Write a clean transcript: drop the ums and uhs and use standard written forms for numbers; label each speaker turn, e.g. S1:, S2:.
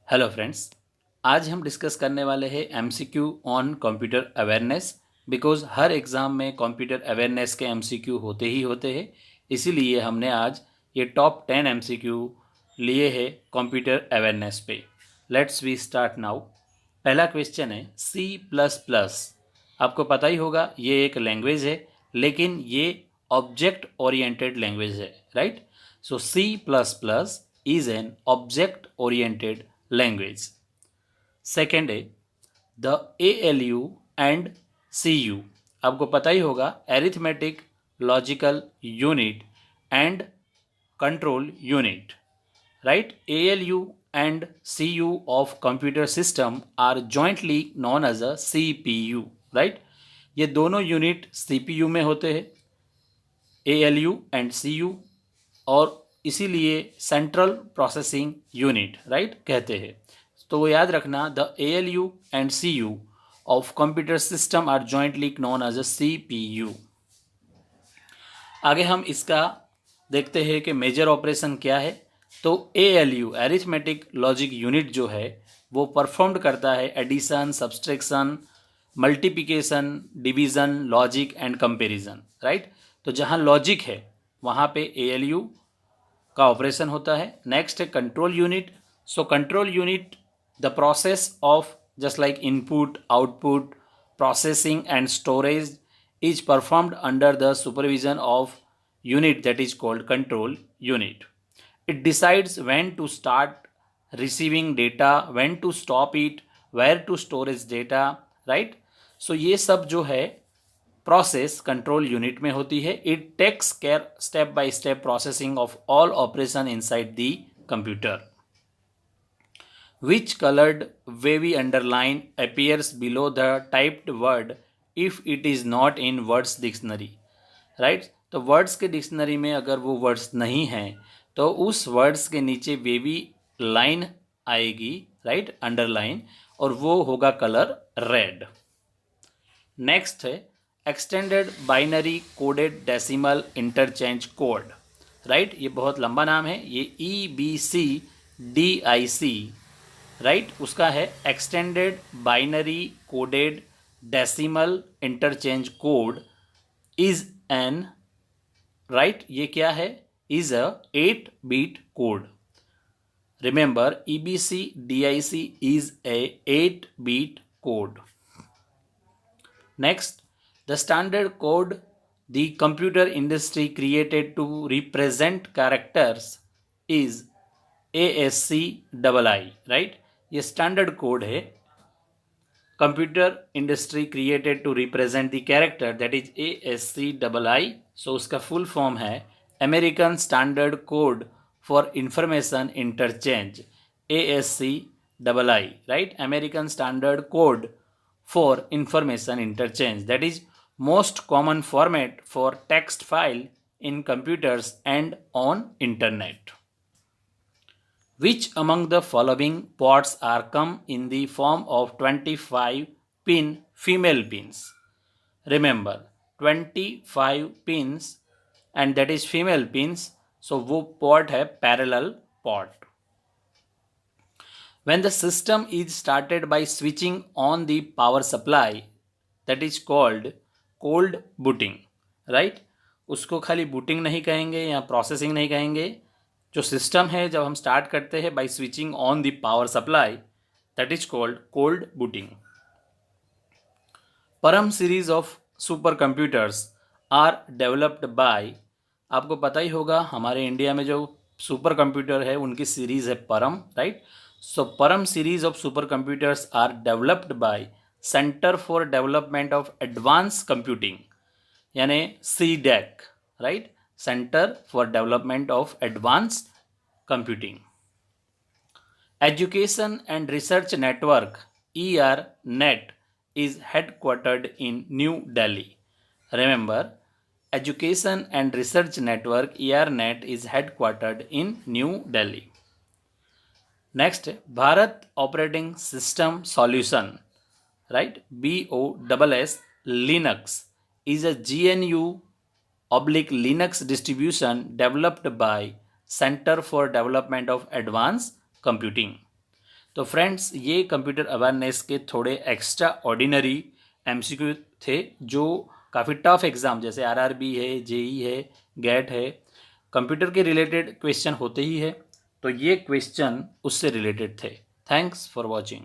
S1: Hello friends, आज हम discuss करने वाले हैं MCQ on computer awareness. Because her exam में कंप्यूटर अवेयरनेस के एमसीक्यू होते ही होते हैं, इसीलिए हमने आज ये टॉप 10 एमसीक्यू लिए हैं कंप्यूटर अवेयरनेस पे। Let's we start now. पहला क्वेश्चन है सी प्लस प्लस। आपको पता ही होगा ये एक लैंग्वेज है, लेकिन ये ऑब्जेक्ट ओरिएंटेड लैंग्वेज है, right? So C plus plus is an object oriented language. Second है द ALU एंड CU। आपको पता ही होगा arithmetic logical unit and control unit, right? ALU and CU of computer system are jointly known as a CPU, right? ये दोनों unit CPU में होते हैं, ALU एंड CU, और इसीलिए सेंट्रल प्रोसेसिंग यूनिट, राइट, कहते हैं। तो वो याद रखना, the ALU and CU of computer system are jointly known as a CPU। आगे हम इसका देखते हैं कि मेजर ऑपरेशन क्या है। तो ALU एरिथमेटिक लॉजिक यूनिट जो है वो परफॉर्म करता है addition, subtraction, multiplication, division, logic and comparison, right? तो जहाँ लॉजिक है वहाँ पे ALU का ऑपरेशन होता है। नेक्स्ट है control unit. So control unit the process of just like input, output, processing and storage is performed under the supervision of unit that is called control unit. It decides when to start receiving data, when to stop it, where to storage data, right? So ये सब जो है process control unit में होती है। It takes care step by step processing of all operation inside the computer. Which colored wavy underline appears below the typed word if it is not in words dictionary, right? तो words के dictionary में अगर वो words नहीं हैं तो उस words के नीचे वेवी लाइन आएगी, राइट, अंडरलाइन, और वो होगा कलर रेड। नेक्स्ट है extended binary coded decimal interchange code, right? ये बहुत लंबा नाम है, ये EBCDIC, राइट, उसका है extended binary coded decimal interchange code is an, right, ये क्या है? Is a 8-bit code. Remember, EBCDIC is a 8-bit code. Next, the standard code the computer industry created to represent characters is ASCII, right? ये standard code है computer industry created to represent the character, that is ASCII। So उसका full form है American standard code for information interchange, ASCII, right? American standard code for information interchange, that is most common format for text file in computers and on internet. Which among the following ports are come in the form of 25 pin female pins? Remember, 25 pins and that is female pins, so वो port है parallel port. When the system is started by switching on the power supply, that is called cold booting, right? उसको खाली booting नहीं कहेंगे या processing नहीं कहेंगे। जो सिस्टम है जब हम स्टार्ट करते हैं by switching on the power supply, that is called cold booting. Param series of super computers are developed by, आपको पता ही होगा हमारे इंडिया में जो सुपर कंप्यूटर है उनकी सीरीज है परम, right? So Param series of supercomputers are developed by Center for Development of Advanced Computing, यानी CDAC, right? Center for Development of Advanced Computing. Education and Research Network ERNet is headquartered in New Delhi. Remember, Education and Research Network ERNet is headquartered in New Delhi. Next, Bharat operating system solution, right, BOSS Linux is a GNU/लिनक्स distribution developed by centre for development of advance computing. तो friends, ये computer awareness के थोड़े extra ordinary MCQ थे जो काफ़ी tough exam जैसे RRB है, जेई है, गेट है, कंप्यूटर के रिलेटेड क्वेश्चन होते ही है। तो ये क्वेश्चन उससे रिलेटेड थे। Thanks for watching.